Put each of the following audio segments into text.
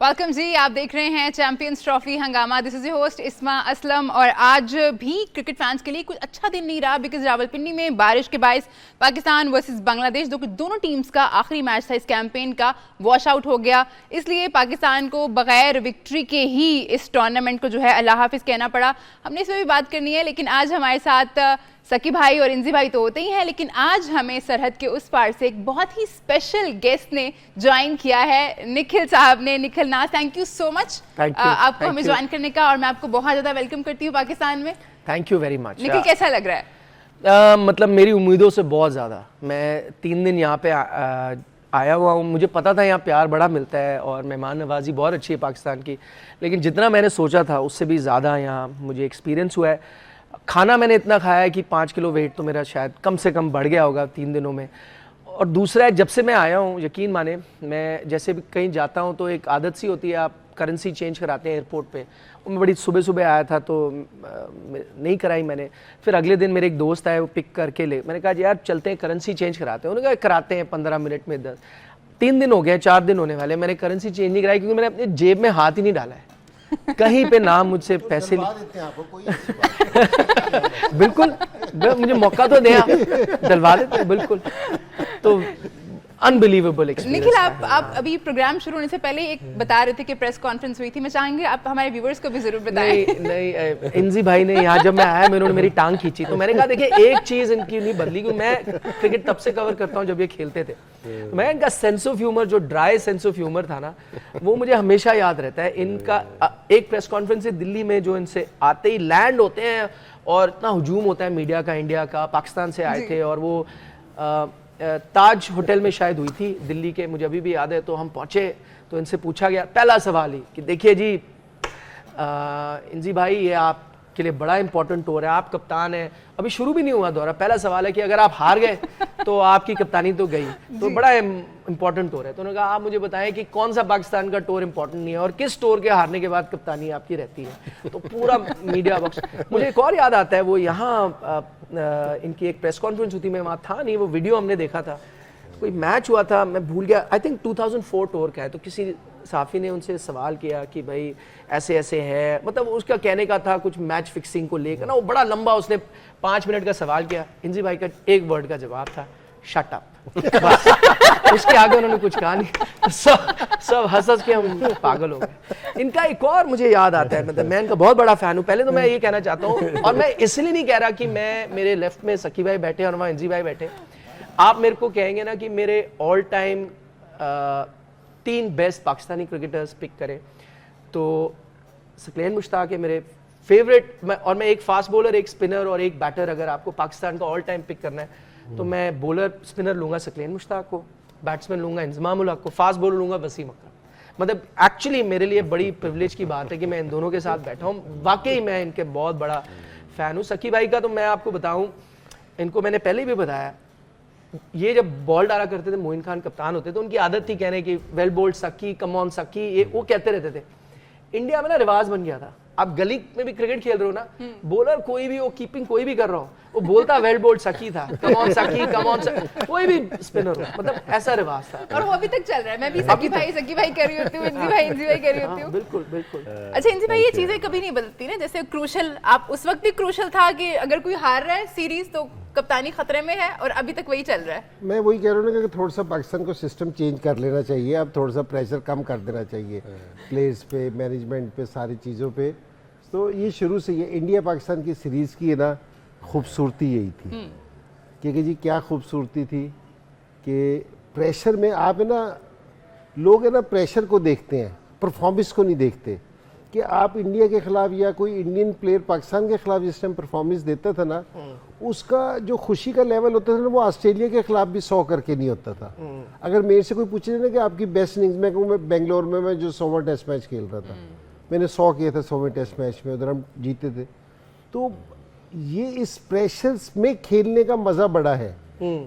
Welcome जी, आप देख रहे हैं चैंपियंस ट्रॉफी हंगामा। दिस इज योर होस्ट इस्मा असलम। और आज भी क्रिकेट फैंस के लिए कुछ अच्छा दिन नहीं रहा, बिकॉज रावलपिंडी में बारिश के बायस पाकिस्तान वर्सेस बांग्लादेश दोनों टीम्स का आखिरी मैच था इस कैंपेन का, वॉश आउट हो गया। इसलिए पाकिस्तान को बगैर विक्ट्री के ही इस टूर्नामेंट को जो है अल्लाह हाफिज कहना पड़ा। हमने इसमें भी बात करनी है, लेकिन आज हमारे साथ सकी भाई और इंजी भाई तो होते ही हैं, लेकिन आज हमें सरहद के उस पार से एक बहुत ही स्पेशल गेस्ट ने ज्वाइन किया है, निखिल साहब ने। निखिल नाज, थैंक यू सो मच आपको हमें ज्वाइन करने का, और मैं आपको बहुत ज़्यादा वेलकम करती हूँ पाकिस्तान में। Thank you very much. Nikhil, कैसा लग रहा है? मतलब मेरी उम्मीदों से बहुत ज़्यादा। मैं 3 दिन यहाँ पे आया हुआ हूँ। मुझे पता था यहाँ प्यार बड़ा मिलता है और मेहमान नवाजी बहुत अच्छी है पाकिस्तान की, लेकिन जितना मैंने सोचा था उससे भी ज़्यादा यहाँ मुझे एक्सपीरियंस हुआ है। खाना मैंने इतना खाया है कि 5 किलो वेट तो मेरा शायद कम से कम बढ़ गया होगा 3 दिनों में। और दूसरा है, जब से मैं आया हूँ, यकीन माने, मैं जैसे भी कहीं जाता हूँ तो एक आदत सी होती है, आप करेंसी चेंज कराते हैं एयरपोर्ट पे। मैं बड़ी सुबह सुबह आया था तो नहीं कराई मैंने। फिर अगले दिन मेरे एक दोस्त आए, वो पिक करके ले, मैंने कहा यार चलते हैं करेंसी चेंज कराते हैं। उन्होंने कहा कराते हैं 15 मिनट में 10। 3 दिन हो गए, 4 दिन होने वाले, मैंने करेंसी चेंज नहीं कराई क्योंकि मैंने अपनी जेब में हाथ ही नहीं डाला है कहीं पे ना मुझसे पैसे बिल्कुल, मुझे मौका तो दे, डलवा देते बिल्कुल। तो अनबिलीवेबल एक्सपीरियंस। निखिल, आप अभी प्रोग्राम शुरू होने से पहले एक बता रहे थे कि प्रेस कॉन्फ्रेंस हुई थी, मैं चाहेंगे आप हमारे व्यूअर्स को भी जरूर बताएं। नहीं, इंजी भाई ने यहाँ जब मैं आया, उन्होंने मेरी टांग खींची तो मैंने कहा देखिए एक चीज इनकी नहीं बदली, क्योंकि मैं क्रिकेट तब से कवर करता हूँ जब ये खेलते थे। तो मैं इनका सेंस ऑफ ह्यूमर, जो ड्राई सेंस ऑफ ह्यूमर था ना, वो मुझे हमेशा याद रहता है। इनका एक प्रेस कॉन्फ्रेंस है दिल्ली में, जो इनसे आते ही लैंड होते हैं और इतना हुजूम होता है मीडिया का, इंडिया का, पाकिस्तान से आए थे, और वो ताज होटल में शायद हुई थी दिल्ली के, मुझे अभी भी याद है। तो हम पहुंचे तो इनसे पूछा गया पहला सवाल ही कि देखिए जी इंजी भाई, ये आपके लिए बड़ा इंपॉर्टेंट टूर है, आप कप्तान हैं, अभी शुरू भी नहीं हुआ दौरा, पहला सवाल है कि अगर आप हार गए तो आपकी कप्तानी तो गई, तो बड़ा इंपॉर्टेंट टूर है। तो उन्होंने कहा आप मुझे बताएं कि कौन सा पाकिस्तान का टूर इंपॉर्टेंट नहीं है और किस टूर के हारने के बाद कप्तानी आपकी रहती है। तो पूरा मीडिया बॉक्स। मुझे एक और याद आता है, वो यहाँ इनकी एक प्रेस कॉन्फ्रेंस हुई थी, मैं वहाँ था नहीं, वो वीडियो हमने देखा था, कोई मैच हुआ था, मैं भूल गया, आई थिंक 2004 टूर का है। तो किसी साफ़ी ने उनसे सवाल किया कि भाई ऐसे ऐसे है, मतलब उसका कहने का था कुछ मैच फिक्सिंग को लेकर ना, वो बड़ा लंबा उसने 5 मिनट का सवाल किया। इंजी भाई का एक वर्ड का जवाब था, शट अप। उसके आगे उन्होंने कुछ कहा नहीं, सब हंस हंस के हम पागल हो गए। इनका एक और मुझे याद आता है, मतलब मैं इनका बहुत बड़ा फैन हूँ। पहले तो मैं ये कहना चाहता हूँ, और मैं इसलिए नहीं कह रहा कि मैं, मेरे लेफ्ट में सकी भाई बैठे और वहाँ इंजी भाई बैठे, आप मेरे को कहेंगे ना कि मेरे all time 3 best Pakistani cricketers pick करें तो सकलेन मुश्ताक है मेरे फेवरेट। और मैं एक फास्ट बॉलर, एक स्पिनर और एक बैटर, अगर आपको पाकिस्तान का ऑल टाइम पिक करना है तो मैं बॉलर स्पिनर लूंगा सकलेन मुश्ताक को, बैट्समैन लूंगा इंजमाम उल हक को, फास्ट बॉलर लूंगा वसीम अकरम। मतलब एक्चुअली मेरे लिए बड़ी प्रिविलेज की बात है कि मैं इन दोनों के साथ बैठा हूँ। वाकई मैं इनके बहुत बड़ा फैन हूँ। सकी भाई का तो मैं आपको बताऊँ, इनको मैंने पहले भी बताया, ये जब बॉल डाला करते थे, मोइन खान कप्तान होते थे, उनकी आदत थी कहने की वेल बोल्ड सकी, कम ऑन सकी, ये वो कहते रहते थे। इंडिया में ना रिवाज बन गया था, आप गली में भी क्रिकेट खेल रहे हो ना, बॉलर कोई भी हो, कीपिंग कोई भी कर रहा हो, वो बोलता वेल बोल्ड सकी था, कम ऑन सकी, कम ऑन सकी, कोई भी स्पिनर हो, मतलब ऐसा रिवाज था। और वो अभी तक चल रहा है। मैं भी सकी भाई कर रही होती हूँ, इंजी भाई कर रही होती हूँ। बिल्कुल बिल्कुल। अच्छा इंजी भाई, ये चीजें कभी नहीं बदलती ना, जैसे क्रूशल, आप उस वक्त भी क्रूशल था कि अगर कोई हार रहा है सीरीज तो कप्तानी खतरे में है, और अभी तक वही चल रहा है। मैं वही कह रहा हूँ ना कि थोड़ा सा पाकिस्तान को सिस्टम चेंज कर लेना चाहिए, अब थोड़ा सा प्रेशर कम कर देना चाहिए प्लेयर्स पे, मैनेजमेंट पे, सारी चीज़ों पे। तो ये शुरू से ये इंडिया पाकिस्तान की सीरीज़ की है ना खूबसूरती यही थी, क्योंकि जी क्या खूबसूरती थी कि प्रेशर में आप है ना, लोग है ना प्रेशर को देखते हैं, परफॉर्मेंस को नहीं देखते। कि आप इंडिया के खिलाफ या कोई इंडियन प्लेयर पाकिस्तान के खिलाफ जिस टाइम परफॉर्मेंस देता था ना, उसका जो खुशी का लेवल होता था ना, वो ऑस्ट्रेलिया के खिलाफ भी 100 करके नहीं होता था। अगर मेरे से कोई पूछे ना कि आपकी बेस्ट इनिंग्स, मैं कहूँ मैं बेंगलोर में मैं जो 100वां टेस्ट मैच खेल रहा था, मैंने 100 किया था 100वें टेस्ट मैच में, उधर हम जीते थे। तो ये इस प्रेशर में खेलने का मज़ा बड़ा है,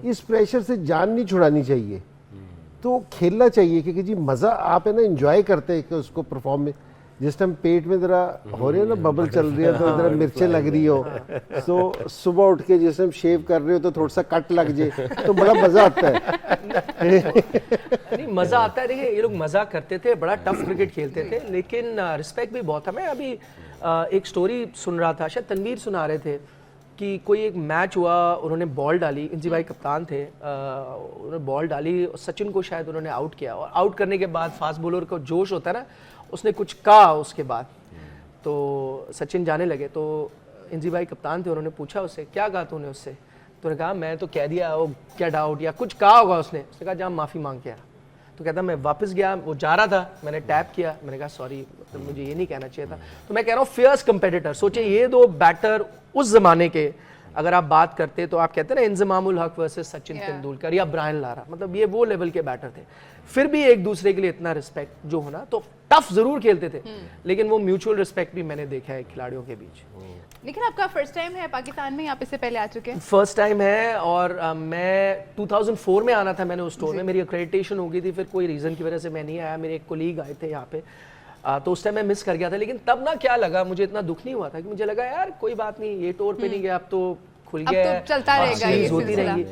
इस प्रेशर से जान नहीं छुड़ानी चाहिए, तो खेलना चाहिए। क्योंकि जी मज़ा आप है ना इंजॉय करते हैं कि उसको परफॉर्म, जिस टाइम पेट में जरा हो रही है ना, बबल चल रही है, तो जरा मिर्चें लग रही हो, तो सुबह उठ के जिस टाइम शेव कर रहे हो तो थोड़ा सा कट लग जाए तो बड़ा मजा आता है। नहीं मजा आता है। देखिए ये लोग मजा करते थे, बड़ा टफ क्रिकेट खेलते थे, लेकिन रिस्पेक्ट भी बहुत था। मैं अभी एक स्टोरी सुन रहा था, शायद तनवीर सुना रहे थे कि कोई एक मैच हुआ, उन्होंने बॉल डाली, इंजी भाई कप्तान थे, उन्होंने बॉल डाली, सचिन को शायद उन्होंने आउट किया, और आउट करने के बाद फास्ट बॉलर का जोश होता है ना, उसने कुछ कहा उसके बाद, तो सचिन जाने लगे, तो इंजी भाई कप्तान थे, उन्होंने पूछा उससे क्या कहा तूने उससे, तो उन्होंने कहा मैं तो कह दिया वो गेट आउट या कुछ कहा होगा उसने कहा जा माफ़ी मांग के आ। तो कहता मैं वापस गया, वो जा रहा था, मैंने टैप किया, मैंने कहा सॉरी, मतलब मुझे ये नहीं कहना चाहिए था। तो मैं कह रहा हूँ फियर्स कंपेटिटर, सोचिए ये दो बैटर उस जमाने के, अगर आप बात करते तो आप कहते हैं ना इंजमामुल हक वर्सेस सचिन तेंदुलकर या ब्रायन लारा, मतलब ये वो लेवल के बैटर थे, फिर भी एक दूसरे के लिए इतना रिस्पेक्ट जो होना, तो टफ जरूर खेलते थे, लेकिन वो म्यूचुअल रिस्पेक्ट भी मैंने देखा है खिलाड़ियों के बीच। लेकिन आपका फर्स्ट टाइम है पाकिस्तान में, आप इससे पहले आ चुके हैं? फर्स्ट टाइम है, और मैं 2004 में आना था मैंने उस स्टोर में, मेरी अक्रेडिटेशन हो गई थी, फिर कोई रीज़न की वजह से मैं नहीं आया, मेरे एक कोलीग आए थे यहाँ पे, तो उस टाइम मैं मिस कर गया था। लेकिन तब ना क्या लगा, मुझे इतना दुख नहीं हुआ था, कि मुझे लगा यार कोई बात नहीं, ये टूर पे नहीं गया, अब तो खुल गया है, अब तो चलता रहेगा, ये होती रहेगी।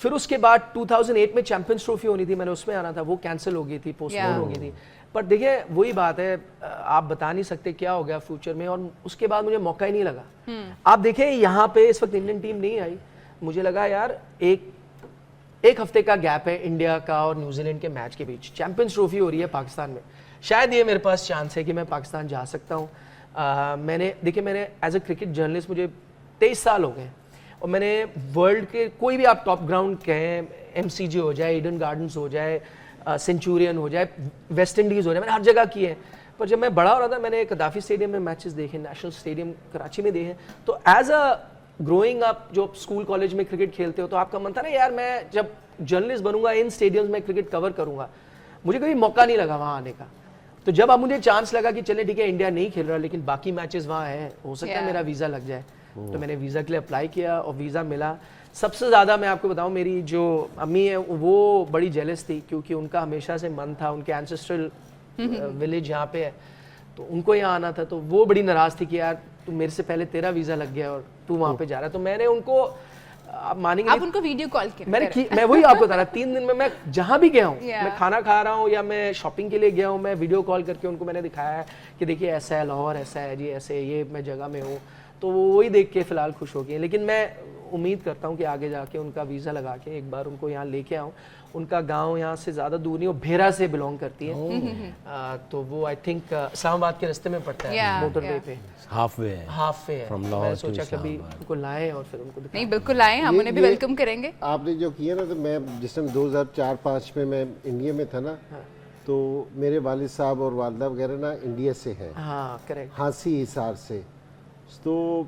फिर उसके बाद 2008 में चैंपियंस ट्रॉफी होनी थी, मैंने उसमें आना था, वो कैंसिल हो गई थी, पोस्टपोन हो गई थी। पर देखिए वही बात है, आप बता नहीं सकते क्या हो गया फ्यूचर में, और उसके बाद मुझे मौका ही नहीं लगा। आप देखें यहाँ पे इस वक्त इंडियन टीम नहीं आई, मुझे लगा यार एक हफ्ते का गैप है इंडिया का और न्यूजीलैंड के मैच के बीच, चैंपियंस ट्रॉफी हो रही है पाकिस्तान में, शायद ये मेरे पास चांस है कि मैं पाकिस्तान जा सकता हूँ। मैंने एज अ क्रिकेट जर्नलिस्ट मुझे 23 साल हो गए, और मैंने वर्ल्ड के कोई भी आप टॉप ग्राउंड कहें, MCG हो जाए, ईडन गार्डन्स हो जाए, सेंचुरियन हो जाए, वेस्ट इंडीज़ हो जाए, मैंने हर जगह किए हैं। पर जब मैं बड़ा हो रहा था, मैंने कदाफी स्टेडियम में मैचेस देखे, नेशनल स्टेडियम कराची में देखे, तो एज अ ग्रोइंग अप जो स्कूल कॉलेज में क्रिकेट खेलते हो, तो आपका मन था ना यार मैं जब जर्नलिस्ट बनूंगा इन स्टेडियम्स में क्रिकेट कवर करूंगा, मुझे कभी मौका नहीं लगा वहाँ आने का। तो जब अब मुझे चांस लगा कि चले ठीक है इंडिया नहीं खेल रहा, लेकिन बाकी मैचेस वहाँ हैं, हो सकता है मेरा वीज़ा लग जाए, तो मैंने वीज़ा के लिए अप्लाई किया और वीज़ा मिला। सबसे ज़्यादा मैं आपको बताऊं, मेरी जो अम्मी है वो बड़ी जेलस थी, क्योंकि उनका हमेशा से मन था, उनके एंसेस्ट्रल विलेज यहाँ पे है, तो उनको यहाँ आना था, तो वो बड़ी नाराज़ थी कि यार तू मेरे से पहले तेरा वीज़ा लग गया और तू वहाँ पे जा रहा है। तो मैंने उनको, आप मानेंगे, आप उनको वीडियो कॉल किया? मैं वही आपको बता रहा, 3 दिन में मैं जहाँ भी गया हूँ, मैं खाना खा रहा हूँ या मैं शॉपिंग के लिए गया हूँ, मैं वीडियो कॉल करके उनको मैंने दिखाया है कि देखिए ऐसा है लाहौर, ऐसा है जी, ऐसे ये मैं जगह में हूँ, तो वो वही देख के फिलहाल खुश हो गए। लेकिन मैं उम्मीद करता हूँ कि आगे जाके उनका वीज़ा लगा के एक बार उनको यहाँ लेके आऊँ। उनका गांव यहाँ से ज़्यादा दूर नहीं, वो भेरा से बिलोंग करती है, तो वो आई थिंक इस्लामाबाद के रास्ते में पड़ता है, मोटरवे पे हाफ वे है। मैं सोचा कभी उनको लाएं और फिर उनको नहीं, बिल्कुल लाएं, हम उन्हें भी वेलकम करेंगे। आपने जो किया ना, तो मैं जिस टाइम 2004-05 में मैं इंडिया में था ना, तो मेरे वालिद साहब और वालदा वगैरह ना इंडिया से हैं, हाँ करेक्ट, हांसी हिसार से, तो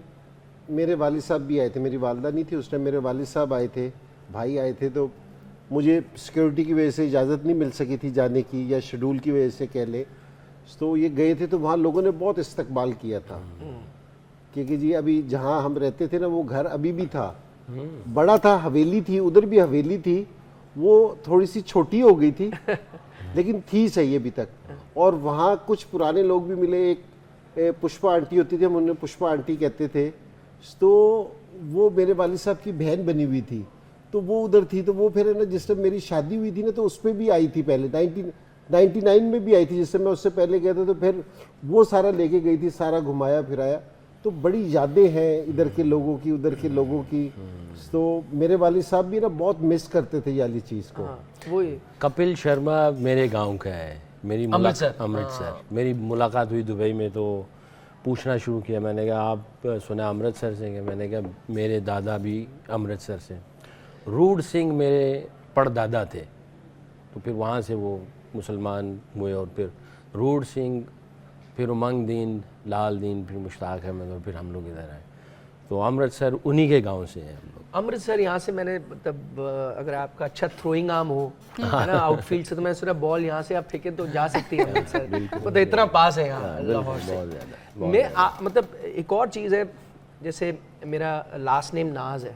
मेरे वालिद साहब भी आए थे, मेरी वालदा नहीं थी उस टाइम, मेरे वालिद साहब आए थे, भाई आए थे, तो मुझे सिक्योरिटी की वजह से इजाज़त नहीं मिल सकी थी जाने की, या शेड्यूल की वजह से कह ले, तो ये गए थे, तो वहाँ लोगों ने बहुत इस्तकबाल किया था, क्योंकि जी अभी जहाँ हम रहते थे ना वो घर अभी भी था, बड़ा था, हवेली थी, उधर भी हवेली थी, वो थोड़ी सी छोटी हो गई थी लेकिन थी सही अभी तक। और वहाँ कुछ पुराने लोग भी मिले, एक पुष्पा आंटी होती थी, हम उन्हें पुष्पा आंटी कहते थे, तो वो मेरे वालिद साहब की बहन बनी हुई थी, तो वो उधर थी, तो वो फिर है ना जिस टाइम मेरी शादी हुई थी ना, तो उस पर भी आई थी, पहले 1999 में भी आई थी, जिस समय मैं उससे पहले गया था, तो फिर वो सारा लेके गई थी, सारा घुमाया फिराया, तो बड़ी यादें हैं इधर के लोगों की, उधर के लोगों की। तो मेरे वालिद साहब भी ना बहुत मिस करते थे ये वाली चीज़ को। वही कपिल शर्मा मेरे गांव का है, मेरी अमृतसर मेरी मुलाकात हुई दुबई में, तो पूछना शुरू किया, मैंने कहा आप सुना अमृतसर से? मैंने कहा मेरे दादा भी अमृतसर से, रूड सिंह मेरे परदादा थे, तो फिर वहाँ से वो मुसलमान हुए, और फिर रूड सिंह, फिर उमंग दीन, लाल दीन, फिर मुश्ताक अहमद, और फिर हम लोग इधर आए, तो अमृतसर उन्हीं के गांव से हैं हम लोग। अमृतसर यहाँ से मैंने, मतलब अगर आपका अच्छा थ्रोइंग आर्म हो है ना आउटफील्ड से, तो मैं सिर्फ बॉल यहाँ से आप फेंके तो जा सकती है अमृतसर, मतलब इतना पास है यहाँ लाहौर से। मैं मतलब एक और चीज़ है, जैसे मेरा लास्ट नेम नाज है,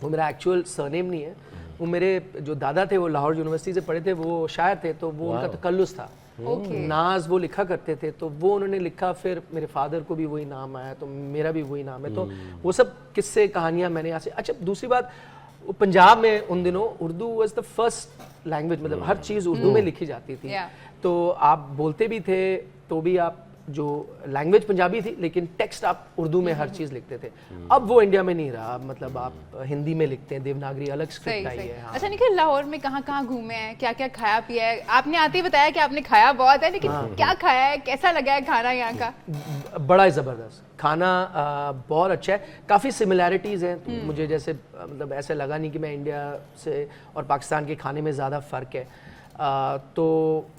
वो मेरा एक्चुअल सरनेम नहीं है, वो मेरे जो दादा थे वो लाहौर यूनिवर्सिटी से पढ़े थे, वो शायर थे, तो वो उनका तकल्लुस था, ओके नाज वो लिखा करते थे, तो वो उन्होंने लिखा, फिर मेरे फादर को भी वही नाम आया, तो मेरा भी वही नाम है। तो वो सब किस्से कहानियां मैंने यहाँ से। अच्छा, दूसरी बात, पंजाब में उन दिनों Urdu was the first language, मतलब हर चीज़ उर्दू में लिखी जाती थी। Yeah. तो आप बोलते भी थे, तो भी आप जो लैंग्वेज पंजाबी थी, लेकिन टेक्स्ट आप उर्दू में हर चीज़ लिखते थे। अब वो इंडिया में नहीं रहा, मतलब आप हिंदी में लिखते हैं, देवनागरी अलग सही स्क्रिप्ट आई सही। है। हाँ। अच्छा निखिल, लाहौर में कहाँ कहाँ घूमे हैं, क्या क्या खाया पिया है? आपने आते ही बताया कि आपने खाया बहुत है, लेकिन क्या खाया है, कैसा लगा है खाना यहाँ का? बड़ा ज़बरदस्त खाना, बहुत अच्छा है। काफ़ी सिमिलैरिटीज़ हैं, तो मुझे जैसे मतलब ऐसे लगा नहीं कि मैं इंडिया से और पाकिस्तान के खाने में ज़्यादा फ़र्क है। तो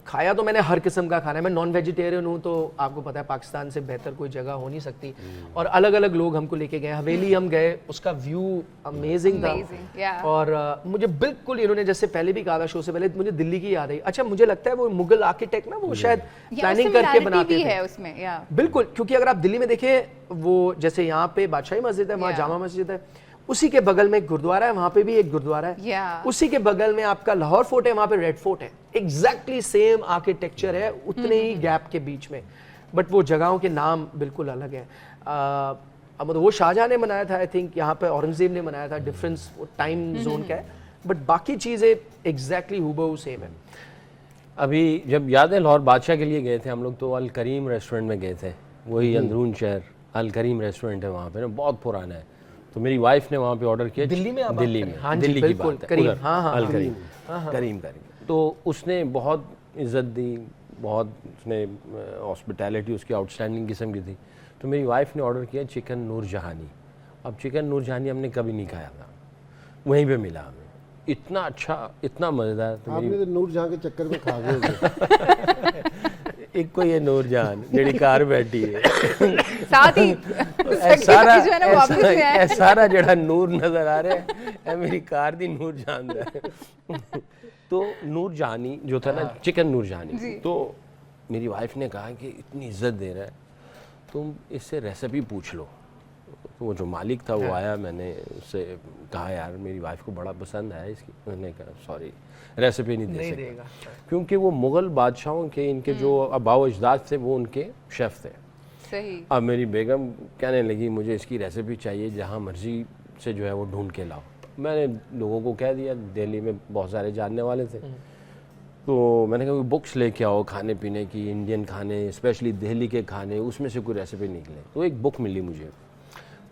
खाया तो मैंने हर किस्म का खाना है। मैं नॉन वेजिटेरियन हूँ, तो आपको पता है पाकिस्तान से बेहतर कोई जगह हो नहीं सकती। और अलग अलग लोग हमको लेके गए, हवेली हम गए, उसका व्यू अमेजिंग था। yeah. और मुझे बिल्कुल, इन्होंने जैसे पहले भी कहा था शो से पहले, मुझे दिल्ली की याद आई। अच्छा, मुझे लगता है वो मुगल आर्किटेक्ट ना, वो शायद प्लानिंग करके बनाते भी थे है उसमें, या बिल्कुल, क्योंकि अगर आप दिल्ली में देखें, वो जैसे यहाँ पे बादशाही मस्जिद है, वहाँ Yeah. जामा मस्जिद है, उसी के बगल में एक गुरुद्वारा है, वहाँ पे भी एक गुरुद्वारा है। Yeah. उसी के बगल में आपका लाहौर फोर्ट है, वहाँ पे रेड फोर्ट है। एग्जैक्टली सेम आर्किटेक्चर है, उतने ही गैप के बीच में, बट वो जगहों के नाम बिल्कुल अलग है। मतलब वो शाहजहां ने बनाया था, आई थिंक यहाँ पे औरंगजेब ने बनाया था, डिफरेंस टाइम जोन का है, बट बाकी चीज़ें एग्जैक्टली हूबहू सेम है। अभी जब याद है लाहौर बादशाह के लिए गए थे हम लोग, तो अल करीम रेस्टोरेंट में गए थे, वही अंदरून शहर अल करीम रेस्टोरेंट है वहाँ पे ना, बहुत पुराना है। तो मेरी वाइफ ने वहाँ पे ऑर्डर किया, दिल्ली में? दिल्ली में, हाँ जी, दिल्ली की बिल्कुल, बात है, करीम, उधर, हाँ, हाँ, अल हाँ, करीम, हाँ। करीम। तो उसने बहुत इज्जत दी, बहुत उसने हॉस्पिटैलिटी उसकी आउटस्टैंडिंग किस्म की थी। तो मेरी वाइफ ने ऑर्डर किया चिकन नूरजहानी। अब चिकन नूरजहानी हमने कभी नहीं खाया था, वहीं पे मिला हमें, इतना अच्छा, इतना मज़ेदार। तो आपने तो नूरजहां के चक्कर में खा गए। एक को ये नूरजहान जेडी कार बैठी है, साथ ही सारा जो है ना वो वापस में आया। सारा जड़ा नूर नजर आ रहा है, मेरी कार दी नूरजहान है। तो नूरजहानी जो था ना, चिकन नूरजहानी, तो मेरी वाइफ ने कहा कि इतनी इज्जत दे रहा है, तुम इससे रेसिपी पूछ लो। तो वो जो मालिक था वो आया, मैंने उससे कहा यार मेरी वाइफ को बड़ा पसंद आया इसकी। उन्होंने कहा सॉरी, रेसिपी नहीं दे सकता, क्योंकि वो मुग़ल बादशाहों के, इनके जो आबाओ अजदाद थे वो उनके शेफ़ थे। सही। अब मेरी बेगम कहने लगी मुझे इसकी रेसिपी चाहिए, जहाँ मर्जी से जो है वो ढूंढ के लाओ। मैंने लोगों को कह दिया, दिल्ली में बहुत सारे जानने वाले थे, तो मैंने कहा बुक्स लेके आओ खाने पीने की, इंडियन खाने, स्पेशली दिल्ली के खाने, उसमें से कोई रेसिपी निकले। तो एक बुक मिली मुझे,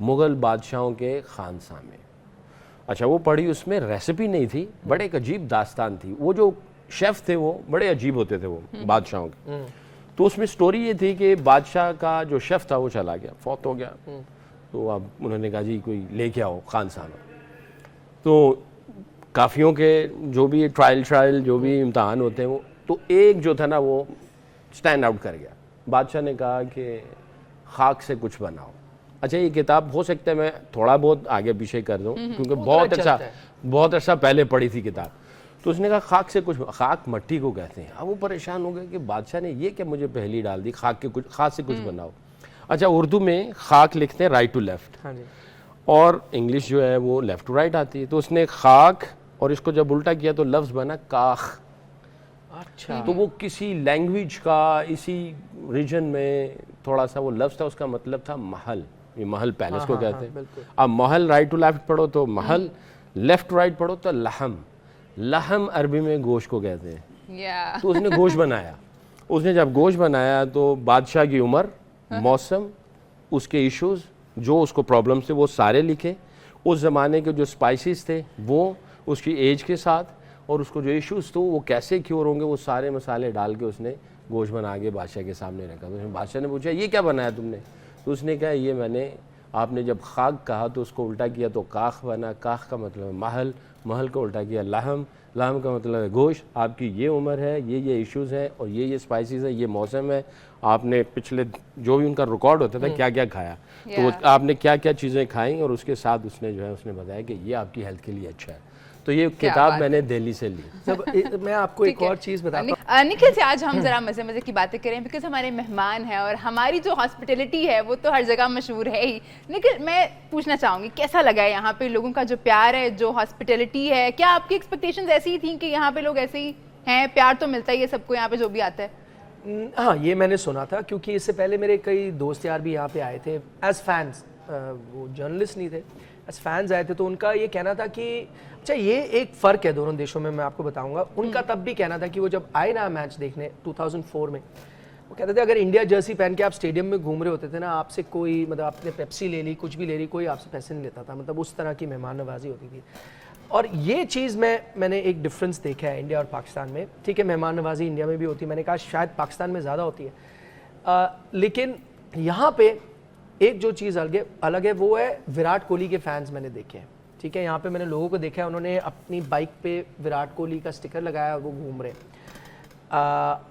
मुग़ल बादशाहों के खानसामे। अच्छा, वो पढ़ी, उसमें रेसिपी नहीं थी, बड़े एक अजीब दास्तान थी। वो जो शेफ़ थे वो बड़े अजीब होते थे वो बादशाहों के। तो उसमें स्टोरी ये थी कि बादशाह का जो शेफ़ था वो चला गया, फौत हो गया। तो अब उन्होंने कहा जी कोई लेके आओ खानसामा। तो काफ़ियों के जो भी ट्रायल जो भी इम्तहान होते हैं वो, तो एक जो था ना वो स्टैंड आउट कर गया। बादशाह ने कहा कि खाक से कुछ बनाओ। अच्छा, ये किताब हो सकता है मैं थोड़ा बहुत आगे पीछे कर दूं, क्योंकि बहुत अच्छा पहले पढ़ी थी किताब। तो उसने कहा खाक से कुछ, खाक मट्टी को कहते हैं। अब वो परेशान हो गए कि बादशाह ने ये क्या मुझे पहली डाल दी, खाक से कुछ बनाओ। अच्छा, उर्दू में खाक लिखते हैं राइट टू लेफ्ट, और इंग्लिश जो है वो लेफ्ट टू राइट आती है। तो उसने खाक और इसको जब उल्टा किया तो लफ्ज़ बना काख। अच्छा, तो वो किसी लैंग्वेज का, इसी रीजन में थोड़ा सा वो लफ्ज़ था, उसका मतलब था महल। ये महल पैलेस को कहते हैं। अब महल राइट टू लेफ्ट पढ़ो तो महल, लेफ्ट टू राइट पढ़ो तो लहम। लहम अरबी में गोश्त को कहते हैं। तो उसने गोश्त बनाया। उसने जब गोश्त बनाया तो बादशाह की उम्र, मौसम, उसके इश्यूज, जो उसको प्रॉब्लम्स थे वो सारे लिखे। उस ज़माने के जो स्पाइसेस थे वो उसकी एज के साथ, और उसको जो इश्यूज थे वो कैसे क्योर होंगे, वो सारे मसाले डाल के उसने गोश्त बना के बादशाह के सामने रखा। तो बादशाह ने पूछा ये क्या बनाया तुमने? तो उसने कहा ये मैंने, आपने जब खाक कहा तो उसको उल्टा किया तो काख बना। काख का मतलब है महल, महल को उल्टा किया लहम, लहम का मतलब है गोश्त। आपकी ये उम्र है, ये इश्यूज़ हैं, और ये स्पाइसेस है, ये मौसम है, आपने पिछले जो भी उनका रिकॉर्ड होता था क्या क्या खाया, तो आपने क्या क्या चीज़ें खाई, और उसके साथ उसने जो है उसने बताया कि ये आपकी हेल्थ के लिए अच्छा है। तो ये किताब मैंने दिल्ली से ली। जब मैं आपको एक और चीज़ बताता हूँ निखिल से, आज हम जरा मजे मजे की बातें करें, बिकॉज हमारे मेहमान हैं और हमारी जो हॉस्पिटैलिटी है वो तो हर जगह मशहूर है ही। निखिल, मैं पूछना चाहूँगी कैसा लगा है यहाँ पे लोगों का जो प्यार है, जो हॉस्पिटैलिटी है? क्या आपकी एक्सपेक्टेशंस ऐसी ही थी कि यहाँ पे लोग ऐसे ही हैं? प्यार तो मिलता ही है सबको यहाँ पे जो भी आता है। हाँ, ये मैंने सुना था, क्योंकि इससे पहले मेरे कई दोस्त यार भी यहाँ पे आए थे एज फैंस, वो जर्नलिस्ट नहीं थे, एज फैंस आए थे। तो उनका ये कहना था कि अच्छा, ये एक फ़र्क है दोनों देशों में, मैं आपको बताऊंगा। उनका तब भी कहना था कि वो जब आए ना मैच देखने 2004 में, वो कहते थे अगर इंडिया जर्सी पहन के आप स्टेडियम में घूम रहे होते थे ना, आपसे कोई, मतलब आपने पेप्सी ले ली, कुछ भी ले ली, कोई आपसे पैसे नहीं लेता था। मतलब उस तरह की मेहमान नवाजी होती थी। और ये चीज़ मैंने एक डिफरेंस देखा है इंडिया और पाकिस्तान में। ठीक है, मेहमान नवाजी इंडिया में भी होती है, मैंने कहा शायद पाकिस्तान में ज़्यादा होती है, लेकिन यहाँ पे एक जो चीज़ अलग है वो है विराट कोहली के फैंस मैंने देखे हैं। ठीक है, यहाँ पे मैंने लोगों को देखा है, उन्होंने अपनी बाइक पे विराट कोहली का स्टिकर लगाया, वो घूम रहे हैं।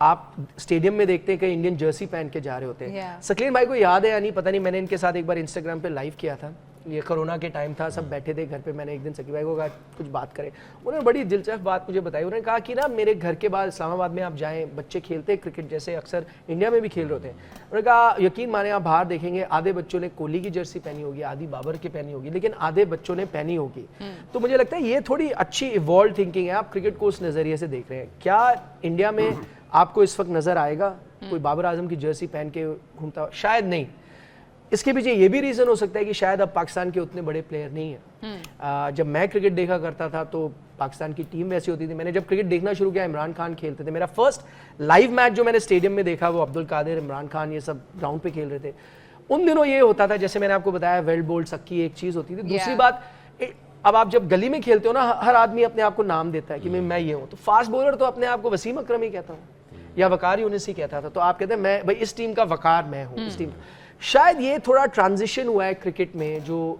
आप स्टेडियम में देखते हैं कई इंडियन जर्सी पहन के जा रहे होते हैं। सकलीन भाई को याद है या नहीं पता नहीं, मैंने इनके साथ एक बार इंस्टाग्राम पे लाइव किया था, ये कोरोना के टाइम था, सब बैठे थे घर पे। मैंने एक दिन सकलीन भाई को कहा कुछ बात करें, उन्होंने बड़ी दिलचस्प बात मुझे बताई। उन्होंने कहा कि ना मेरे घर के बाद इस्लामाबाद में आप जाएं, बच्चे खेलते हैं क्रिकेट जैसे अक्सर इंडिया में भी खेल रहे होते हैं। उन्होंने कहा यकीन माने आप बाहर देखेंगे, आधे बच्चों ने कोहली की जर्सी पहनी होगी, आधी बाबर की पहनी होगी, लेकिन आधे बच्चों ने पहनी होगी। तो मुझे लगता है ये थोड़ी अच्छी इवॉल्व थिंकिंग है। आप क्रिकेट को उस नज़रिए से देख रहे हैं। क्या इंडिया में आपको इस वक्त नजर आएगा कोई बाबर आजम की जर्सी पहन के घूमता हो? शायद नहीं। इसके पीछे ये भी रीजन हो सकता है कि शायद अब पाकिस्तान के उतने बड़े प्लेयर नहीं है। जब मैं क्रिकेट देखा करता था तो पाकिस्तान की टीम वैसी होती थी। मैंने जब क्रिकेट देखना शुरू किया, इमरान खान खेलते थे। मेरा फर्स्ट लाइव मैच जो मैंने स्टेडियम में देखा वो अब्दुल कादिर, इमरान खान, ये सब ग्राउंड पे खेल रहे थे। उन दिनों ये होता था, जैसे मैंने आपको बताया, वेल्ड बोल्ट सक्की एक चीज होती थी। दूसरी बात, अब आप जब गली में खेलते हो ना, हर आदमी अपने आप को नाम देता है कि मैं ये हूँ। तो फास्ट बॉलर तो अपने आप को वसीम अकरम ही कहता हूँ या वकार यूनिस ही कहता था। तो आप कहते हैं मैं भाई इस टीम का वकार मैं हूँ, इस टीम। शायद ये थोड़ा ट्रांजिशन हुआ है क्रिकेट में, जो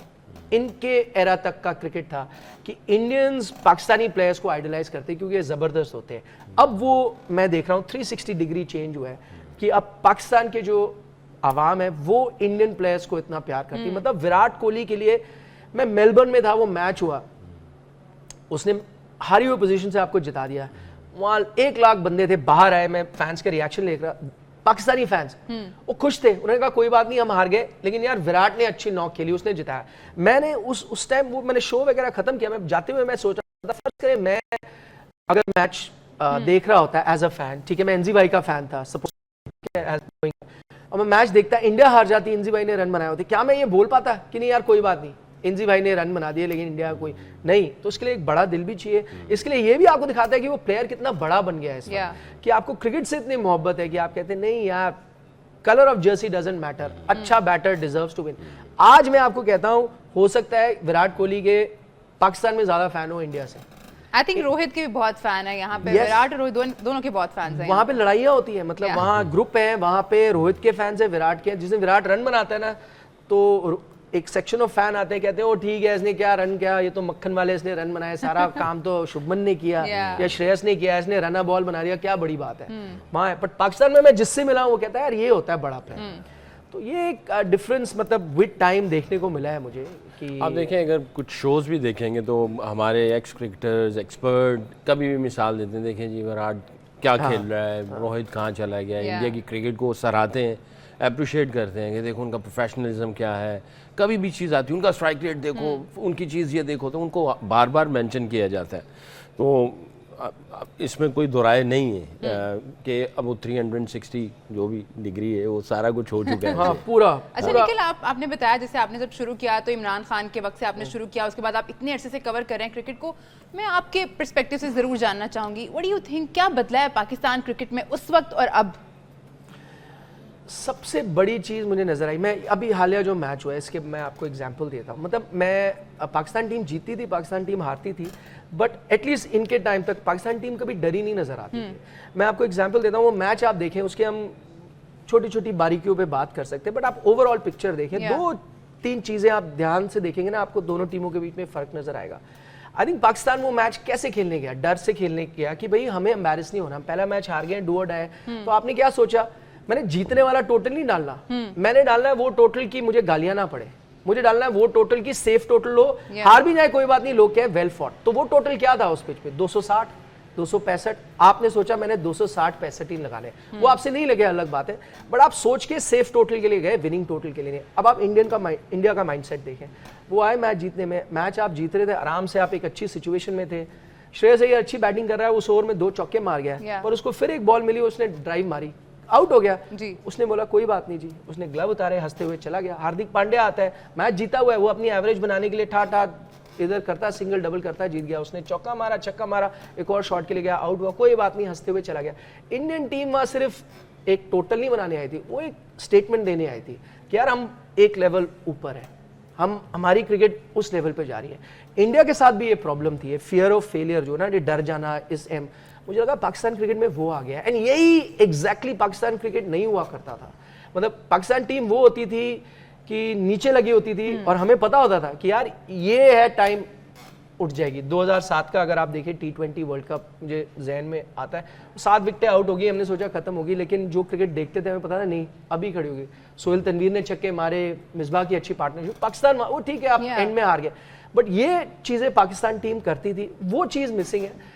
इनके एरा तक का क्रिकेट था कि इंडियंस पाकिस्तानी प्लेयर्स को आइडलाइज करते हैं क्योंकि ये ज़बरदस्त होते हैं। अब वो मैं देख रहा हूँ 360 डिग्री चेंज हुआ है कि अब पाकिस्तान के जो आवाम है वो इंडियन प्लेयर्स को इतना प्यार करती है। मतलब विराट कोहली के लिए, मैं मेलबर्न में था, वो मैच हुआ, उसने हारी हुई पोजीशन से आपको जिता दिया। वहाँ 1 लाख बंदे थे, बाहर आए, मैं फैंस के रिएक्शन देख रहा, पाकिस्तानी फैंस वो खुश थे। उन्होंने कहा कोई बात नहीं हम हार गए, लेकिन यार विराट ने अच्छी नॉक खेली, उसने जिताया। मैंने उस टाइम वो मैंने शो वगैरह खत्म किया, मैं जाते हुए मैं सोच रहा था फर्ज करें मैं अगर मैच देख रहा होता एज अ फैन, ठीक है, मैं एनजी भाई का फैन था सपोज, और मैं मैच देखता, इंडिया हार जाती, एनजी भाई ने रन बनाए होते, क्या मैं ये बोल पाता कि नहीं यार कोई बात नहीं, एनजी भाई ने रन बना दिए लेकिन इंडिया कोई नहीं? तो उसके लिए एक बड़ा दिल भी चाहिए। इसके लिए ये भी आपको दिखाता है कि वो प्लेयर कितना बड़ा बन गया है इस वक्त, कि आपको क्रिकेट से इतनी मोहब्बत है कि आप कहते हैं नहीं यार, colour of Jersey doesn't matter, अच्छा बैटर डिजर्व्स टू विन। आज मैं आपको कहता हूं, हो सकता है विराट कोहली के पाकिस्तान में ज्यादा फैन हो इंडिया से। आई थिंक रोहित के भी बहुत फैन है यहाँ पे। विराट और रोहित दोनों के बहुत फैंस हैं। वहाँ पे लड़ाइयाँ होती है, मतलब वहाँ ग्रुप है, वहाँ पे रोहित के फैंस है, विराट के। जिस दिन विराट रन बनाता है ना, तो एक सेक्शन ऑफ फैन आते हैं, कहते हैं ओ ठीक है, इसने क्या रन किया, ये तो मक्खन वाले इसने रन बनाया, सारा काम तो शुभमन ने किया या श्रेयस ने किया, इसने रन बॉल बना दिया, क्या बड़ी बात है। वहाँ है, बट पाकिस्तान में मैं जिससे मिला हूँ वो कहता है यार ये होता है बड़ा प्लेयर। तो ये एक डिफरेंस मतलब विद टाइम देखने को मिला है मुझे कि आप देखें, अगर कुछ शोज़ भी देखेंगे तो हमारे एक्स क्रिकेटर्स, एक्सपर्ट कभी भी मिसाल देते हैं, देखें जी विराट क्या खेल रहा है, रोहित कहाँ चला गया, इंडिया की क्रिकेट को सराहते हैं, अप्रिशिएट करते हैं कि देखो उनका प्रोफेशनलिज्म क्या है। कभी भी चीज़ आती है, उनका स्ट्राइक रेट देखो, उनकी चीज़ ये देखो, तो उनको बार बार मेंशन किया जाता है। तो इसमें कोई दुराय नहीं है कि अब वो 360 जो भी डिग्री है वो सारा कुछ हो चुका है। हाँ, पूरा। अच्छा निखिल, आपने बताया जैसे आपने जब शुरू किया तो इमरान खान के वक्त से आपने शुरू किया, उसके बाद आप इतने अरसे से कवर कर रहे हैं क्रिकेट को। मैं आपके पर्सपेक्टिव से ज़रूर जानना चाहूँगी, व्हाट डू यू थिंक, क्या बदला है पाकिस्तान क्रिकेट में उस वक्त और अब? सबसे बड़ी चीज़ मुझे नज़र आई, मैं अभी हालिया जो मैच हुआ है इसके मैं आपको एग्जांपल देता हूँ। मतलब मैं पाकिस्तान टीम जीतती थी, पाकिस्तान टीम हारती थी, बट एटलीस्ट इनके टाइम तक पाकिस्तान टीम कभी डरी नहीं नज़र आती थी। मैं आपको एग्जांपल देता हूँ, वो मैच आप देखें, उसके हम छोटी छोटी बारीकियों पे बात कर सकते हैं, बट आप ओवरऑल पिक्चर देखें, 2-3 चीज़ें आप ध्यान से देखेंगे ना, आपको दोनों टीमों के बीच में फ़र्क नज़र आएगा। आई थिंक पाकिस्तान वो मैच कैसे खेलने गया, डर से खेलने गया कि भाई हमें एम्बैरेस नहीं होना, पहला मैच हार गए, डू और डाई। तो आपने क्या सोचा, मैंने जीतने वाला टोटल नहीं डालना, मैंने डालना है वो टोटल की मुझे गालियां ना पड़े, मुझे डालना है वो टोटल की सेफ टोटल हो, हार भी जाए कोई बात नहीं, लोग क्या वेल फॉट। तो वो टोटल क्या था उस पिच पे, 260, 265। आपने सोचा मैंने 260-65 ही लगाने, वो आपसे नहीं लगे अलग बात है, बट आप सोच के सेफ टोटल के लिए गए, विनिंग टोटल के लिए नहीं। अब आप इंडिया का माइंडसेट देखें, वो आए मैच जीतने में, मैच आप जीत रहे थे आराम से, आप एक अच्छी सिचुएशन में थे, श्रेयस अय्यर अच्छी बैटिंग कर रहा है, उस ओवर में 2 चौके मार गया, और उसको फिर एक बॉल मिली, उसने ड्राइव मारी, आउट हो गया जी। उसने बोला कोई बात नहीं जी, उसने ग्लव उतारे, हंसते हुए चला गया। हार्दिक पांड्या आता है, मैच जीता हुआ है, वो अपनी एवरेज बनाने के लिए ठाठ इधर करता, सिंगल डबल करता, जीत गया। उसने चौका मारा, छक्का मारा, एक और शॉट के लिए गया, आउट हुआ, कोई बात नहीं, हंसते हुए चला गया। इंडियन टीम वहां सिर्फ एक टोटल नहीं बनाने आई थी, वो एक स्टेटमेंट देने आई थी कि यार हम एक लेवल ऊपर है, हमारी क्रिकेट उस लेवल पे जा रही है। इंडिया के साथ भी ये प्रॉब्लम थी, फियर ऑफ फेलियर जो ना, ये डर जाना, इस एम, मुझे लगा पाकिस्तान क्रिकेट में वो आ गया। एंड यही एग्जैक्टली पाकिस्तान क्रिकेट नहीं हुआ करता था। मतलब पाकिस्तान टीम वो होती थी कि नीचे लगी होती थी और हमें पता होता था कि यार ये है टाइम, उठ जाएगी। 2007 का अगर आप देखें T20 वर्ल्ड कप, मुझे जहन में आता है, 7 विकेटें आउट होगी, हमने सोचा खत्म होगी, लेकिन जो क्रिकेट देखते थे हमें पता था नहीं अभी खड़ी होगी। सोहेल तनवीर ने छक्के मारे, मिसबाह की अच्छी पार्टनरशिप, पाकिस्तान वो ठीक है, आप एंड में हार गए, बट ये चीजें पाकिस्तान टीम करती थी, वो चीज मिसिंग है।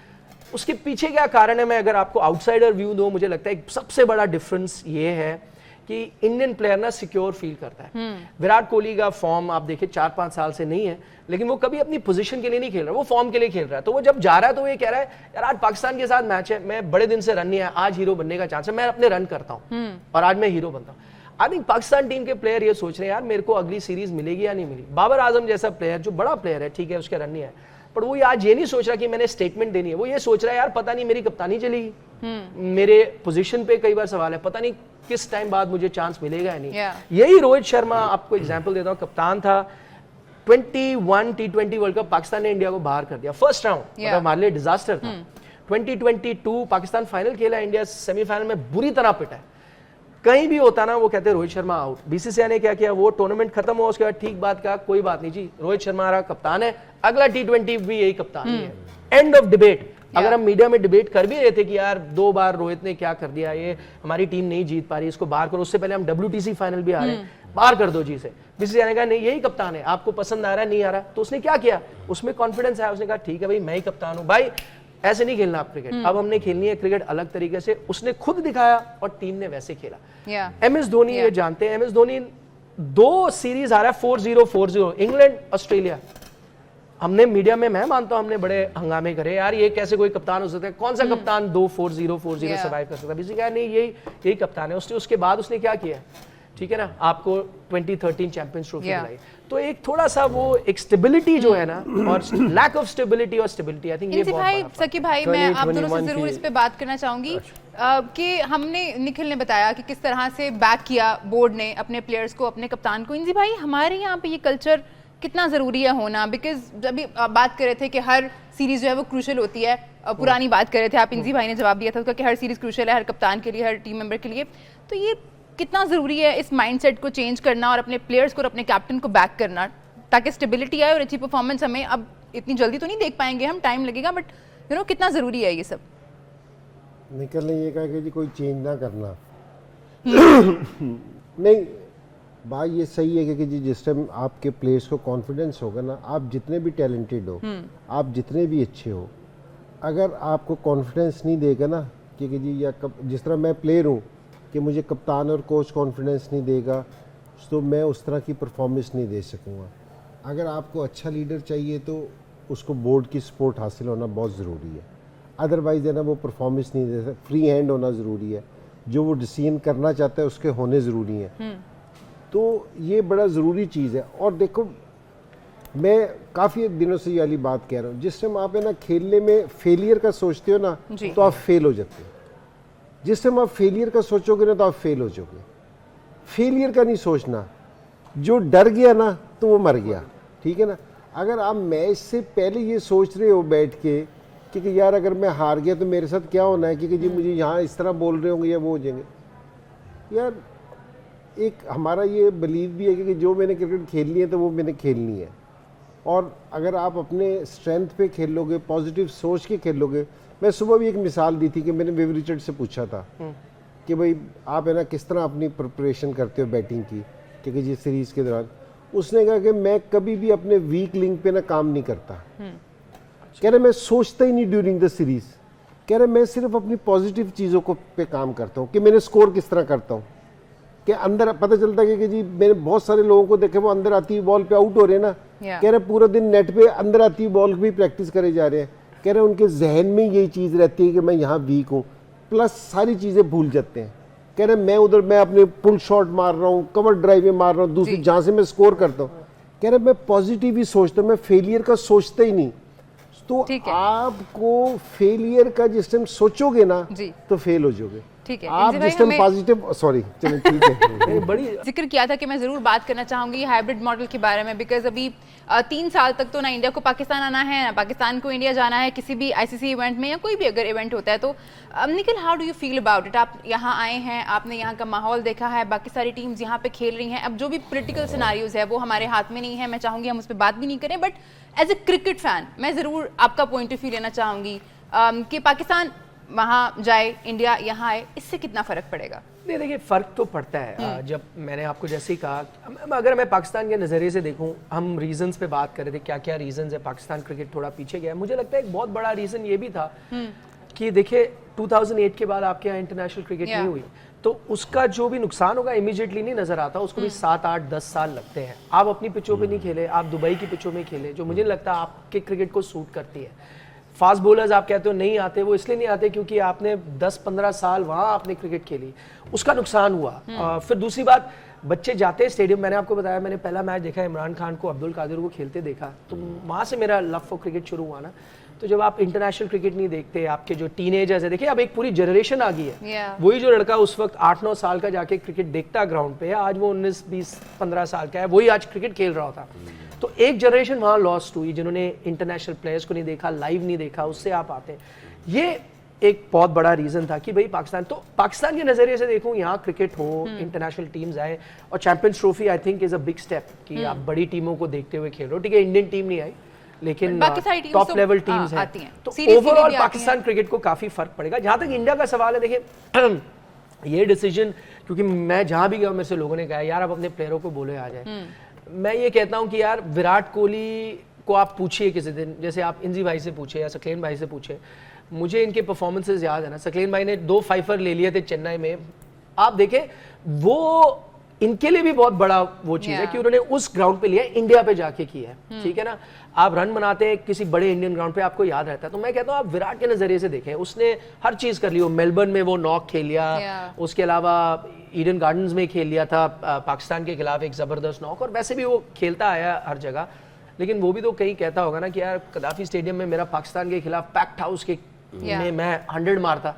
उसके पीछे क्या कारण है, मैं अगर आपको आउटसाइडर व्यू दूं, मुझे लगता है एक सबसे बड़ा डिफरेंस ये है कि इंडियन प्लेयर ना सिक्योर फील करता है। विराट कोहली का फॉर्म आप देखिए 4-5 साल से नहीं है, लेकिन वो कभी अपनी पोजीशन के लिए नहीं खेल रहा, वो फॉर्म के लिए खेल रहा है। तो वो जब जा रहा है तो वो ये कह रहा है यार आज पाकिस्तान के साथ मैच है, मैं बड़े दिन से रन नहीं है, आज हीरो बनने का चांस है, मैं अपने रन करता हूँ और आज मैं हीरो बनता हूँ। आई थिंक पाकिस्तान टीम के प्लेयर ये सोच रहे हैं यार मेरे को अगली सीरीज मिलेगी या नहीं मिली। बाबर आजम जैसा प्लेयर जो बड़ा प्लेयर है, ठीक है उसके रन नहीं है, पर वो आज ये नहीं सोच रहा कि मैंने स्टेटमेंट देनी है, वो ये सोच रहा है यार पता नहीं मेरी कप्तानी चलेगी, मेरे पोजीशन पे कई बार सवाल है, पता नहीं किस टाइम बाद मुझे चांस मिलेगा या नहीं। यही रोहित शर्मा, आपको एग्जांपल देता हूं, कप्तान था 21 T20 वर्ल्ड कप, पाकिस्तान ने इंडिया को बाहर कर दिया फर्स्ट राउंड, मतलब हमारे लिए डिजास्टर था। 2022 पाकिस्तान फाइनल खेला, इंडिया सेमीफाइनल में बुरी तरह पिटा है। कहीं भी होता ना वो कहते रोहित शर्मा आउट। बीसीसीआई ने क्या किया, वो टूर्नामेंट खत्म हुआ उसके बाद ठीक बात कहा, कोई बात नहीं जी, रोहित शर्मा हमारा कप्तान है, अगला T20 भी यही कप्तान है, एंड ऑफ डिबेट। अगर हम मीडिया में डिबेट कर भी रहे थे कि यार 2 बार रोहित ने क्या कर दिया, ये हमारी टीम नहीं जीत पा रही, इसको बाहर करो, उससे पहले हम WTC फाइनल भी आ रहे हैं, बाहर कर दो जी से। बीसीसीआई ने कहा नहीं यही कप्तान है, आपको पसंद आ रहा है नहीं आ रहा, तो उसने क्या किया, उसमें कॉन्फिडेंस है, उसने कहा ठीक है भाई मैं ही कप्तान हूं, भाई ऐसे नहीं खेलना आप क्रिकेट, अब हमने खेलनी है क्रिकेट अलग तरीके से। उसने खुद दिखाया और टीम ने वैसे खेला। MS धोनी ये जानते हैं, MS धोनी 2 सीरीज हारा, 4-0 4-0, इंग्लैंड ऑस्ट्रेलिया। हमने मीडिया में, मैं मानता हूं हमने बड़े हंगामे करे, यार ये कैसे कोई कप्तान हो सकता है, कौन सा कप्तान 2 4-0 4-0 सर्वाइव कर सकता है। किसी का नहीं, यही कप्तान है। उसके बाद उसने क्या किया, ठीक है ना, आपको 2013 चैंपियंस ट्रॉफी दिलाई। तो एक थोड़ा सा वो एक स्टेबिलिटी जो है ना, और लैक ऑफ स्टेबिलिटी और स्टेबिलिटी, आई थिंक ये बहुत भाई, बड़ा सकी भाई, मैं आप दोनों से जरूर इस पे बात करना चाहूंगी कि हमने, निखिल ने बताया कि किस तरह से बैक किया बोर्ड ने अपने प्लेयर्स को, अपने कप्तान को। इंजी भाई, हमारे यहाँ पे ये कल्चर कितना जरूरी है होना, बिकॉज जब भी बात कर रहे थे कि हर सीरीज जो है वो क्रूशल होती है, पुरानी बात कर रहे थे आप, इंजी भाई ने जवाब दिया था उसका कि हर सीरीज क्रूशल है, हर कप्तान के लिए, हर टीम मेंबर के लिए। तो ये कितना जरूरी है इस माइंडसेट को चेंज करना और अपने प्लेयर्स को और अपने कैप्टन को बैक करना, ताकि स्टेबिलिटी आए और अच्छी परफॉर्मेंस हमें, अब इतनी जल्दी तो नहीं देख पाएंगे हम, टाइम लगेगा, बट कितना जरूरी है ये सब। निकल ने ये कहा कि जी कोई चेंज ना करना नहीं, बात ये सही है कि जी जिस टाइम आपके प्लेयर्स को कॉन्फिडेंस होगा ना, आप जितने भी टैलेंटेड हो, आप जितने भी अच्छे हो, अगर आपको कॉन्फिडेंस नहीं देगा ना कि जी, या जिस तरह मैं प्लेयर हूँ कि मुझे कप्तान और कोच कॉन्फिडेंस नहीं देगा, तो मैं उस तरह की परफॉर्मेंस नहीं दे सकूँगा। अगर आपको अच्छा लीडर चाहिए तो उसको बोर्ड की सपोर्ट हासिल होना बहुत ज़रूरी है, अदरवाइज़ है ना वो परफॉर्मेंस नहीं दे सकता। फ्री हैंड होना ज़रूरी है, जो वो डिसीजन करना चाहता है उसके होने ज़रूरी हैं। तो ये बड़ा ज़रूरी चीज़ है। और देखो, मैं काफ़ी दिनों से ये वाली बात कह रहा हूँ, जिस टाइम आप है ना खेलने में फेलियर का सोचते हो ना, तो आप फेल हो जाते हो। जिस टाइम आप फेलियर का सोचोगे ना, तो आप फेल हो जाओगे। फेलियर का नहीं सोचना, जो डर गया ना तो वो मर गया, ठीक है ना। अगर आप मैच से पहले ये सोच रहे हो बैठ के कि यार अगर मैं हार गया तो मेरे साथ क्या होना है, क्योंकि जी मुझे यहाँ इस तरह बोल रहे होंगे या वो हो जाएंगे, यार एक हमारा ये बिलीव भी है कि जो मैंने क्रिकेट खेलनी है तो वो मैंने खेलनी है। और अगर आप अपने स्ट्रेंथ पे खेलोगे, पॉजिटिव सोच के खेलोगे। मैं सुबह भी एक मिसाल दी थी कि मैंने विव रिचर्ड से पूछा था कि भाई आप है ना किस तरह अपनी प्रिपरेशन करते हो बैटिंग की, क्योंकि जी सीरीज़ के दौरान उसने कहा कि मैं कभी भी अपने वीक लिंक पे ना काम नहीं करता। कह रहे मैं सोचता ही नहीं ड्यूरिंग द सीरीज़, कह रहे मैं सिर्फ अपनी पॉजिटिव चीज़ों को पे काम करता हूँ कि मैंने स्कोर किस तरह करता हूँ। कि अंदर पता चलता है कि जी मैंने बहुत सारे लोगों को देखे वो अंदर आती हुई बॉल पे आउट हो रहे हैं ना, कह रहे पूरा दिन नेट पे अंदर आती हुई बॉल भी प्रैक्टिस करे जा रहे हैं। कह रहे उनके जहन में यही चीज़ रहती है कि मैं यहाँ वीक हूँ, प्लस सारी चीज़ें भूल जाते हैं। कह रहे मैं उधर मैं अपने पुल शॉट मार रहा हूँ, कवर ड्राइव में मार रहा हूँ, दूसरी जहाँ से मैं स्कोर करता हूँ, कह रहे मैं पॉजिटिव ही सोचता हूँ, मैं फेलियर का सोचता ही नहीं। तो आपको फेलियर का जिस टाइम सोचोगे ना तो फेल हो जाओगे। ठीक है, आप जिस टाइम पॉजिटिव, सॉरी चलो ठीक है। बड़ी जिक्र किया था कि मैं जरूर बात करना चाहूंगी हाइब्रिड मॉडल के बारे में, बिकॉज अभी 3 साल तक तो ना इंडिया को पाकिस्तान आना है ना पाकिस्तान को इंडिया जाना है किसी भी आईसीसी इवेंट में या कोई भी अगर इवेंट होता है। तो Nikhil, how do you feel about it? आप यहाँ आए हैं, आपने यहाँ का माहौल देखा है, बाकी सारी टीम्स यहाँ पे खेल रही हैं, अब जो भी पॉलिटिकल सिनारियोज है वो हमारे हाथ में नहीं है, मैं चाहूंगी हम उस पर बात भी नहीं करें, but as a cricket fan मैं जरूर आपका पॉइंट ऑफ व्यू लेना चाहूंगी कि पाकिस्तान वहाँ जाए, इंडिया यहाँ आए, इससे कितना फर्क पड़ेगा? नहीं, देखिए फ़र्क तो पड़ता है। जब मैंने आपको जैसे ही कहा, अगर मैं पाकिस्तान के नज़रिए से देखूं, हम रीजंस पे बात कर रहे थे, क्या क्या रीजंस है पाकिस्तान क्रिकेट थोड़ा पीछे गया है। मुझे लगता है एक बहुत बड़ा रीज़न ये भी था कि देखिए 2008 के बाद आपके यहाँ इंटरनेशनल क्रिकेट नहीं हुई, तो उसका जो भी नुकसान होगा इमीडिएटली नहीं नजर आता, उसको भी 7, 8, 10 साल लगते हैं। आप अपनी पिचों पे नहीं खेले, आप दुबई की पिचों में खेले, जो मुझे नहीं लगता आपके क्रिकेट को सूट करती है। फास्ट बॉलर्स आप कहते हो नहीं आते, वो इसलिए नहीं आते क्योंकि आपने 10-15 साल वहाँ आपने क्रिकेट खेली, उसका नुकसान हुआ। फिर दूसरी बात, बच्चे जाते हैं स्टेडियम, मैंने आपको बताया मैंने पहला मैच देखा इमरान खान को, अब्दुल कादिर को खेलते देखा, तो वहाँ से मेरा लव फॉर क्रिकेट शुरू हुआ ना। तो जब आप इंटरनेशनल क्रिकेट नहीं देखते, आपके जो टीनेजर्स है, देखिए अब एक पूरी जनरेशन आ गई है। वही जो लड़का उस वक्त 8-9 साल का जाके क्रिकेट देखता ग्राउंड पे, आज वो 19, 20, 15 साल का है, वही आज क्रिकेट खेल रहा होता। तो एक जनरेशन वहाँ लॉस्ट हुई जिन्होंने इंटरनेशनल प्लेयर्स को नहीं देखा, लाइव नहीं देखा, उससे आप आते हैं। ये एक बहुत बड़ा रीजन था कि भाई पाकिस्तान, तो पाकिस्तान के नजरिए से देखूं, यहाँ क्रिकेट हो, इंटरनेशनल टीम्स आए, और champions trophy I think is a big step कि आप बड़ी टीमों को देखते हुए खेल रहे हो। ठीक है, इंडियन टीम नहीं आई, लेकिन टॉप लेवल टीम्स हैं, तो ओवरऑल पाकिस्तान क्रिकेट को काफी फर्क पड़ेगा। जहां तक इंडिया का सवाल है, देखिए ये डिसीजन, क्योंकि मैं जहां भी गया मेरे से लोगों ने कहा यार आप अपने प्लेयरों को बोले आ जाए। मैं ये कहता हूं कि यार विराट कोहली को आप पूछिए किसी दिन, जैसे आप इंजी भाई से पूछे या सकलेन भाई से पूछे, मुझे इनके परफॉर्मेंसेस याद है ना। सकलेन भाई ने 2 5 ले लिए थे चेन्नई में, आप देखें वो इनके लिए भी बहुत बड़ा वो चीज है कि उन्होंने उस ग्राउंड पे लिया, इंडिया पे जाके किया है। ठीक है ना, आप रन बनाते हैं किसी बड़े इंडियन ग्राउंड पे, आपको याद रहता है। तो मैं कहता हूँ आप विराट के नजरिए से देखें, उसने हर चीज कर ली। वो मेलबर्न में वो नॉक खेल लिया, उसके अलावा ईडन गार्डन्स में खेल लिया था पाकिस्तान के खिलाफ एक जबरदस्त नॉक, और वैसे भी वो खेलता आया हर जगह। लेकिन वो भी तो कहीं कहता होगा ना कि यार कदाफी स्टेडियम में मेरा पाकिस्तान के खिलाफ पैक्ड हाउस के में मैं 100 मारता,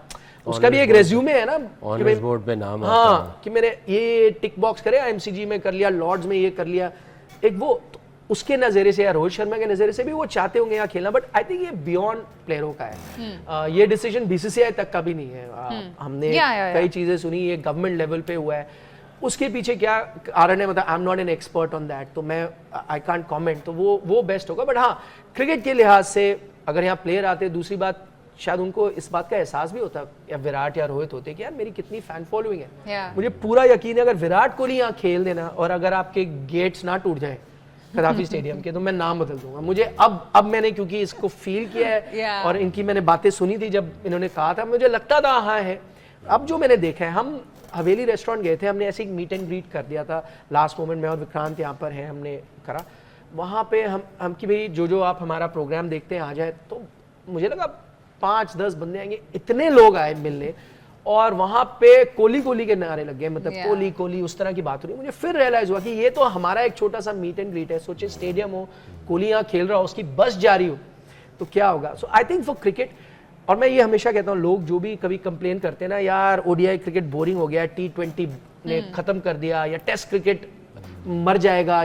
उसका भी एक रेज्यूमे है ना कि बोर्ड पे नाम आता हाँ कि मैंने ये टिक बॉक्स करे, आईएमसीजी में कर लिया, लॉर्ड्स में ये कर लिया, एक वो तो उसके नजरिए से या रोहित शर्मा के नजरिए से भी वो चाहते होंगे यहाँ खेलना। बट आई थिंक ये बियॉन्ड प्लेयरों का है। ये डिसीजन बीसीसीआई तक का भी नहीं है। हमने कई चीजें सुनी, ये गवर्नमेंट लेवल पे हुआ है, उसके पीछे क्या कारण है मतलब I am not an expert on that, तो मैं आई कांट कमेंट, तो वो बेस्ट होगा। बट हाँ, क्रिकेट के लिहाज से अगर यहाँ प्लेयर आते, दूसरी बात शायद उनको इस बात का एहसास भी होता, या विराट या रोहित होते कि यार मेरी कितनी फैन फॉलोइंग है। मुझे पूरा यकीन है अगर विराट कोहली यहाँ खेल देना और अगर आपके गेट्स ना टूट जाए कदाफी स्टेडियम के, तो मैं नाम बदल दूंगा। मुझे अब मैंने क्योंकि इसको फील किया है और इनकी मैंने बातें सुनी थी जब इन्होंने कहा था, मुझे लगता था हाँ है। अब जो मैंने देखा है, हम हवेली रेस्टोरेंट गए थे, हमने ऐसे एक मीट एंड ग्रीट कर दिया था लास्ट मोमेंट में, और विक्रांत यहाँ पर है, हमने करा वहाँ पे हम कि भाई जो आप हमारा प्रोग्राम देखते हैं आ जाए, तो मुझे लगा 5-10 बंदे आएंगे, इतने लोग आए मिलने, और वहां पे कोहली के नारे लग गए, मतलब कोहली उस तरह की बात हो रही। मुझे फिर रियलाइज हुआ कि ये तो हमारा एक छोटा सा मीट एंड ग्रीट है। सोचिए स्टेडियम हो, कोहली यहाँ खेल रहा हो, उसकी बस जारी हो, तो क्या होगा। सो आई थिंक फॉर क्रिकेट, और मैं ये हमेशा कहता हूँ, लोग जो भी कभी कंप्लेन करते हैं ना यार ओडीआई क्रिकेट बोरिंग हो गया, T20 ने खत्म कर दिया, या टेस्ट क्रिकेट मर जाएगा,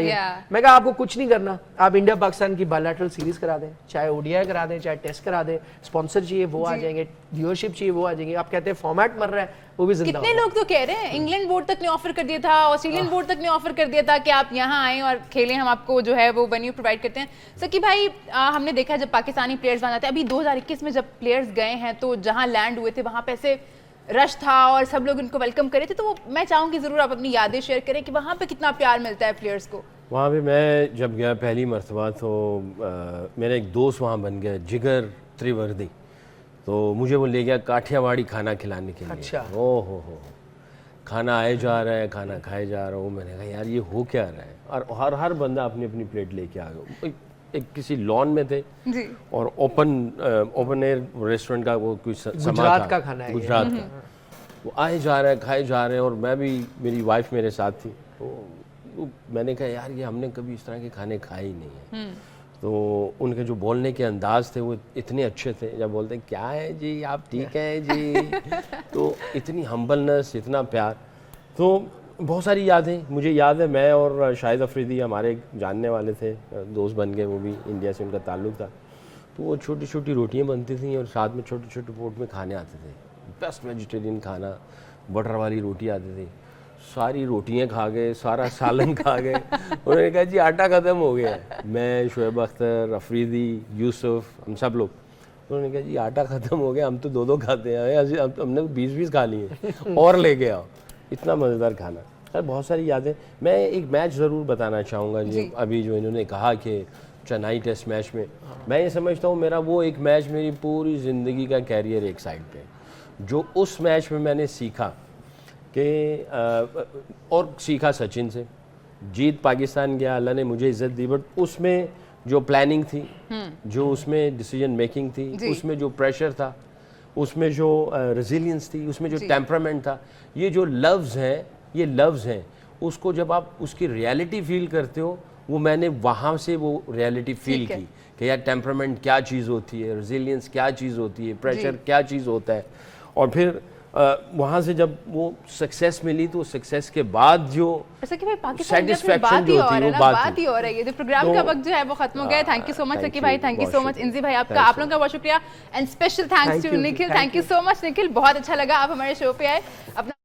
मैं कहा आपको कुछ नहीं करना, आप इंडिया पाकिस्तान की बायलैटरल सीरीज करा दें, चाहे ओडीआई करा दें, चाहे टेस्ट करा दें, स्पॉन्सर चाहिए वो आ जाएंगे, व्यूअरशिप चाहिए वो आ जाएंगे। आप कहते हैं फॉर्मेट मर रहा है, वो भी जिंदा। कितने लोग तो कह रहे हैं, इंग्लैंड बोर्ड तक ने ऑफर कर दिया था, ऑस्ट्रेलियन बोर्ड तक ने ऑफर कर दिया था कि आप यहाँ आएं और खेलें, हम आपको जो है वो वेन्यू प्रोवाइड करते हैं। सकी भाई, हमने देखा जब पाकिस्तानी प्लेयर्स वहां जाते हैं, अभी 2021 में जब प्लेयर्स गए हैं तो जहाँ लैंड हुए थे वहां पे ऐसे रश था और सब लोग उनको वेलकम करे थे, तो वो मैं चाहूंगी जरूर आप अपनी यादें शेयर करें कि वहाँ पे कितना प्यार मिलता है प्लेयर्स को। वहाँ पे मैं जब गया पहली मरतबा, तो मेरा एक दोस्त वहाँ बन गया, जिगर त्रिवर्दी, तो मुझे वो ले गया काठियावाड़ी खाना खिलाने के लिए। अच्छा। ओ हो, खाना आए जा रहा है, खाना खाए जा रहा हूँ। मैंने कहा यार ये हो क्या रहा है, और हर बंदा अपनी अपनी प्लेट लेके आ गया। एक किसी लॉन में थे जी, और ओपन एयर रेस्टोरेंट का वो कुछ गुजरात का खाना है, गुजरात का। वो आए जा रहे हैं, खाए जा रहे हैं, और मैं भी, मेरी वाइफ मेरे साथ थी, तो मैंने कहा यार ये हमने कभी इस तरह के खाने खाए ही नहीं है। तो उनके जो बोलने के अंदाज थे वो इतने अच्छे थे, जब बोलते हैं क्या है जी, आप ठीक हैं जी, तो इतनी हम्बलनेस, इतना प्यार। तो बहुत सारी यादें मुझे याद है, मैं और शाहिद अफरीदी हमारे जानने वाले थे, दोस्त बन गए, वो भी इंडिया से उनका ताल्लुक़ था। तो वो छोटी छोटी रोटियां बनती थी और साथ में छोटे छोटे पोट में खाने आते थे, बेस्ट वेजिटेरियन खाना, बटर वाली रोटी आती थी। सारी रोटियां खा गए, सारा सालन खा गए। उन्होंने कहा जी आटा ख़त्म हो गया है। मैं, शुएब अख्तर, अफरीदी, यूसुफ, हम सब लोग, उन्होंने कहा जी आटा ख़त्म हो गया, हम तो 2-2 खाते हैं, हमने 20-20 खा लिए और लेके आओ। इतना मज़ेदार खाना। सर बहुत सारी यादें। मैं एक मैच ज़रूर बताना चाहूँगा जी, अभी जो इन्होंने कहा कि चेन्नई टेस्ट मैच में, मैं ये समझता हूँ मेरा वो एक मैच मेरी पूरी ज़िंदगी का कैरियर एक साइड पे, जो उस मैच में मैंने सीखा कि और सीखा सचिन से। जीत पाकिस्तान गया, अल्लाह ने मुझे इज़्ज़त दी, बट उसमें जो प्लानिंग थी, जो उसमें डिसीजन मेकिंग थी, उसमें जो प्रेशर था, उसमें जो रेजिलियंस थी, उसमें जो टेम्परामेंट था, ये जो लफ्ज़ हैं, ये लफ्ज़ हैं, उसको जब आप उसकी रियलिटी फील करते हो, वो मैंने वहाँ से वो रियलिटी फील की कि यार टेम्परामेंट क्या चीज़ होती है, रेजिलियंस क्या चीज़ होती है, प्रेशर क्या चीज़ होता है। और फिर वहाँ से जब वो सक्सेस मिली, तो सक्सेस के बाद जो सेटिस्फैक्शन जो होती है वो बात ही हो रही है। तो प्रोग्राम का वक्त जो है वो खत्म हो गया है। थैंक यू सो मच सकी भाई, थैंक यू सो मच इंजी भाई, आपका आप लोगों का बहुत शुक्रिया, and special thanks to Nikhil. Thank you so much Nikhil, बहुत अच्छा लगा आप हमारे शो पे आए। अपना